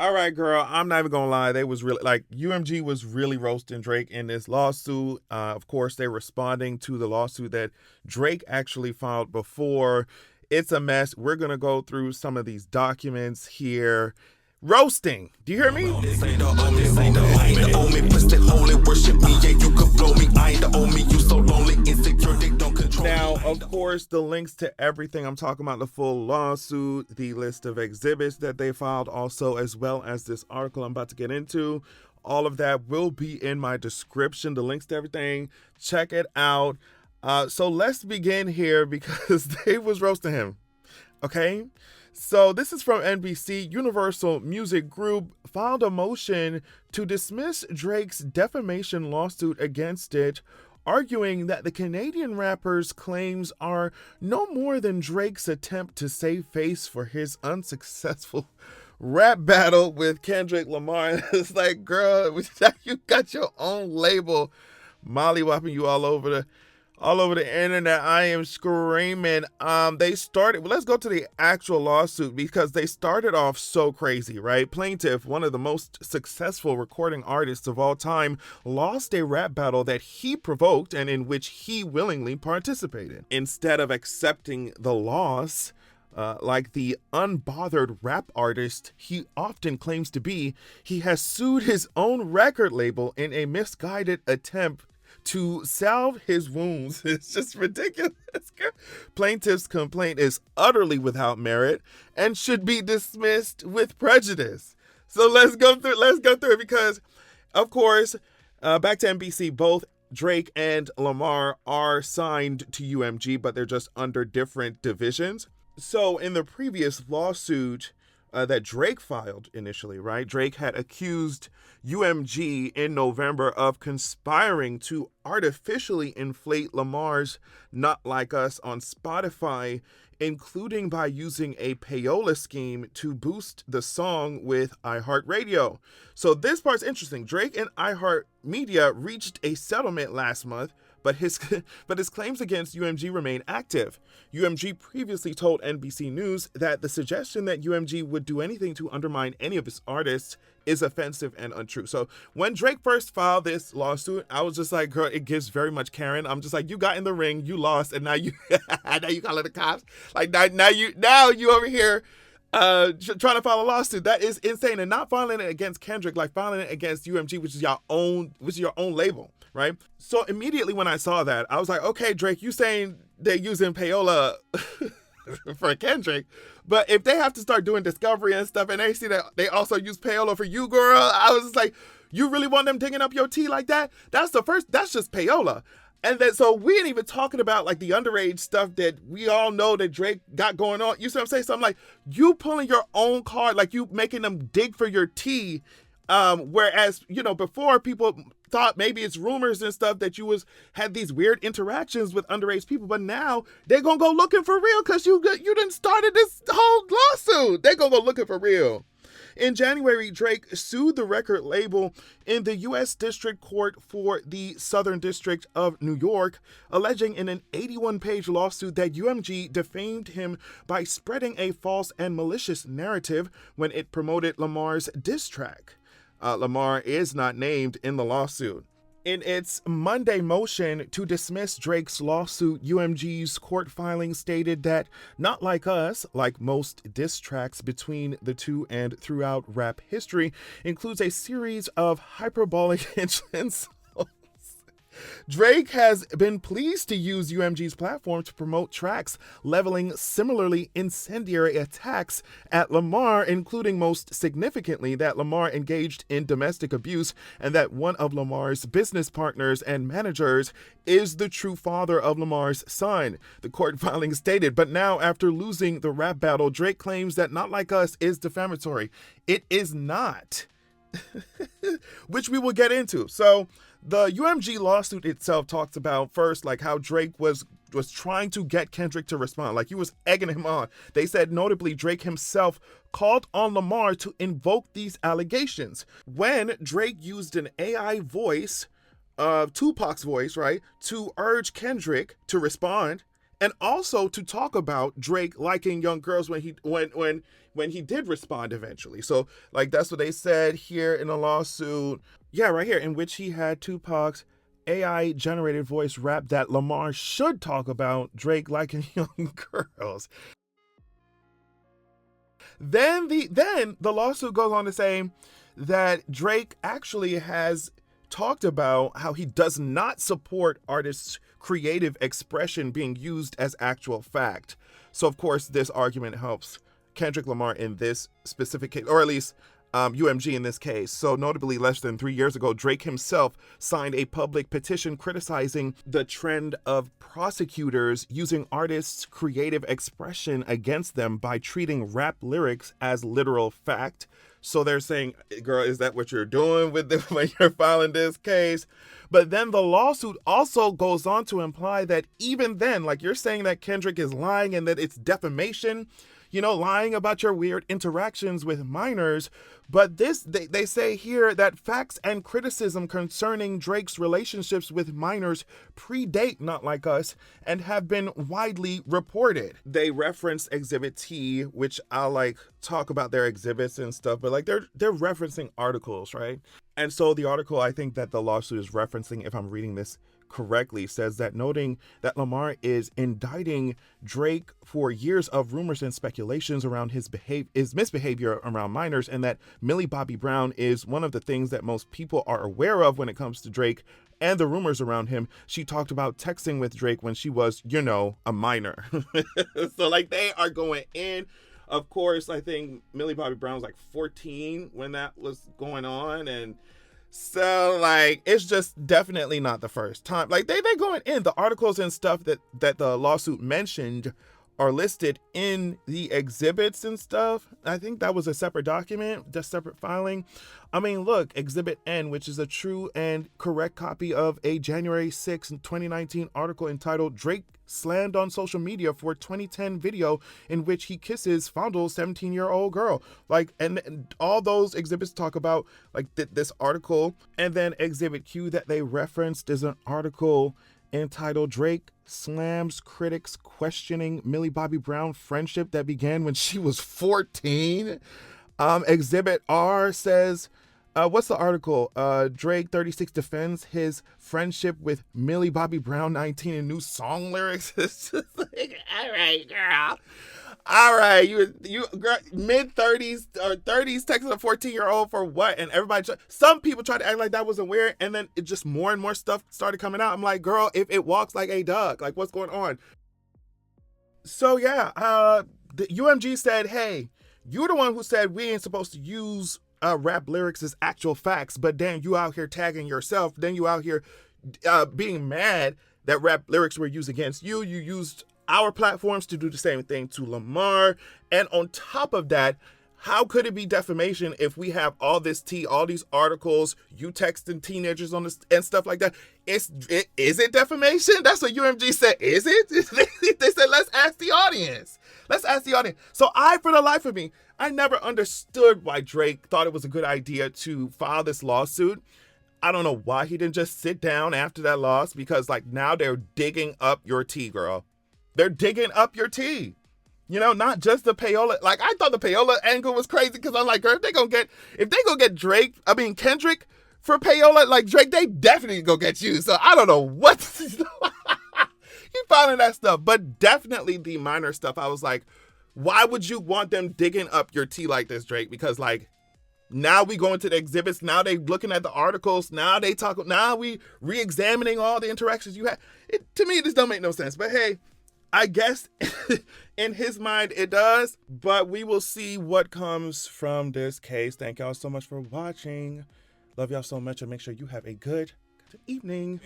All right, girl. I'm not even gonna lie. They was really like UMG was really roasting Drake in this lawsuit. Of course, they're responding to the lawsuit that Drake actually filed before. It's a mess. We're gonna go through some of these documents here. Roasting. Do you hear me? This ain't I ain't the only pussy holy worship me. Yeah, you could blow me. I ain't the only. You so lonely, insecure, they don't control me. Now, of course, the links to everything I'm talking about, the full lawsuit, the list of exhibits that they filed, also, as well as this article I'm about to get into, all of that will be in my description. The links to everything, check it out. So let's begin here because they was roasting him. Okay. So this is from NBC. Universal Music Group filed a motion to dismiss Drake's defamation lawsuit against it, arguing that the Canadian rapper's claims are no more than Drake's attempt to save face for his unsuccessful rap battle with Kendrick Lamar. It's like, girl, you got your own label mollywopping you all over the internet. I am screaming. They started, well, let's go to the actual lawsuit because they started off so crazy, right? Plaintiff, one of the most successful recording artists of all time, lost a rap battle that he provoked and in which he willingly participated. Instead of accepting the loss, like the unbothered rap artist he often claims to be, he has sued his own record label in a misguided attempt to salve his wounds. It's just ridiculous. Plaintiff's complaint is utterly without merit and should be dismissed with prejudice. So let's go through it because, of course, back to NBC, both Drake and Lamar are signed to UMG, but they're just under different divisions. So in the previous lawsuit that Drake filed initially, right? Drake had accused UMG in November of conspiring to artificially inflate Lamar's Not Like Us on Spotify, including by using a Payola scheme to boost the song with iHeartRadio. So this part's interesting. Drake and iHeartMedia reached a settlement last month, but his claims against UMG remain active. UMG previously told NBC News that the suggestion that UMG would do anything to undermine any of his artists is offensive and untrue. So when Drake first filed this lawsuit, I was just like, girl, it gives very much Karen. I'm just like, you got in the ring, you lost, and now you now you calling the cops. Like now you over here trying to file a lawsuit. That is insane. And not filing it against Kendrick, like filing it against UMG, which is your own label, right? So immediately when I saw that, I was like, okay, Drake, you saying they're using Payola for Kendrick, but if they have to start doing discovery and stuff and they see that they also use Payola for you, girl, I was just like, you really want them digging up your tea like that? That's just Payola. And then, so we ain't even talking about like the underage stuff that we all know that Drake got going on. You see what I'm saying? So I'm like, you pulling your own card, like you making them dig for your tea. Whereas, before people thought maybe it's rumors and stuff that you had these weird interactions with underage people, but now they're gonna go looking for real because you done started this whole lawsuit. They're gonna go looking for real. In January, Drake sued the record label in the U.S. District Court for the Southern District of New York, alleging in an 81-page lawsuit that UMG defamed him by spreading a false and malicious narrative when it promoted Lamar's diss track. Lamar is not named in the lawsuit. In its Monday motion to dismiss Drake's lawsuit, UMG's court filing stated that Not Like Us, like most diss tracks between the two and throughout rap history, includes a series of hyperbolic insults. Drake has been pleased to use UMG's platform to promote tracks leveling similarly incendiary attacks at Lamar, including most significantly that Lamar engaged in domestic abuse and that one of Lamar's business partners and managers is the true father of Lamar's son, the court filing stated. But now, after losing the rap battle, Drake claims that Not Like Us is defamatory. It is not. Which we will get into. So the UMG lawsuit itself talks about first like how Drake was trying to get Kendrick to respond, like he was egging him on. They said notably Drake himself called on Lamar to invoke these allegations when Drake used an AI voice, Tupac's voice, right, to urge Kendrick to respond. And also to talk about Drake liking young girls when when he did respond eventually. So, like, that's what they said here in the lawsuit. Yeah, right here, in which he had Tupac's AI generated voice rap that Lamar should talk about Drake liking young girls. Then the lawsuit goes on to say that Drake actually has talked about how he does not support artists' creative expression being used as actual fact. So, of course, this argument helps Kendrick Lamar in this specific case, or at least UMG in this case. So notably, less than 3 years ago, Drake himself signed a public petition criticizing the trend of prosecutors using artists' creative expression against them by treating rap lyrics as literal fact. So they're saying, girl, is that what you're doing with this when you're filing this case? But then the lawsuit also goes on to imply that even then, like, you're saying that Kendrick is lying and that it's defamation, you know, lying about your weird interactions with minors. But they say here that facts and criticism concerning Drake's relationships with minors predate Not Like Us and have been widely reported. They reference Exhibit T, which I'll like talk about their exhibits and stuff, but like they're referencing articles, right? And so the article I think that the lawsuit is referencing, if I'm reading this correctly, says that noting that Lamar is indicting Drake for years of rumors and speculations around his misbehavior around minors, and that Millie Bobby Brown is one of the things that most people are aware of when it comes to Drake and the rumors around him. She talked about texting with Drake when she was, you know, a minor. So like they are going in. Of course, I think Millie Bobby Brown was like 14 when that was going on, and so like it's just definitely not the first time. Like they going in. The articles and stuff that the lawsuit mentioned are listed in the exhibits and stuff. I think that was a separate document, just separate filing. I mean, look, Exhibit N, which is a true and correct copy of a January 6, 2019 article entitled Drake Slammed on Social Media for 2010 Video in which he kisses fondles 17-year-old girl. Like, and all those exhibits talk about like this article. And then Exhibit Q that they referenced is an article entitled Drake Slams Critics Questioning Millie Bobby Brown Friendship that began when she was 14. Exhibit R says, what's the article? Drake 36 defends his friendship with Millie Bobby Brown 19 in new song lyrics. It's just like, all right, girl. All right, you girl, mid-30s or 30s texting a 14-year-old for what? And some people try to act like that wasn't weird, and then it just more and more stuff started coming out. I'm like, girl, if it walks like a duck, like what's going on? So yeah, the UMG said, hey, you're the one who said we ain't supposed to use rap lyrics as actual facts, but then you out here tagging yourself, then you out here being mad that rap lyrics were used against you. You used our platforms to do the same thing to Lamar. And on top of that, how could it be defamation if we have all this tea, all these articles, you texting teenagers on this and stuff like that? Is it defamation? That's what UMG said. Is it? They said, let's ask the audience. Let's ask the audience. So for the life of me, I never understood why Drake thought it was a good idea to file this lawsuit. I don't know why he didn't just sit down after that loss, because like now they're digging up your tea, girl. They're digging up your tea. You know, not just the Payola. Like, I thought the Payola angle was crazy because I'm like, girl, if they gonna get Kendrick for Payola, like Drake, they definitely go get you. So I don't know what he finding that stuff. But definitely the minor stuff, I was like, why would you want them digging up your tea like this, Drake? Because like now we go into the exhibits, now they looking at the articles, now we re-examining all the interactions you had. To me, this don't make no sense. But hey, I guess in his mind it does, but we will see what comes from this case. Thank y'all so much for watching. Love y'all so much, and make sure you have a good evening.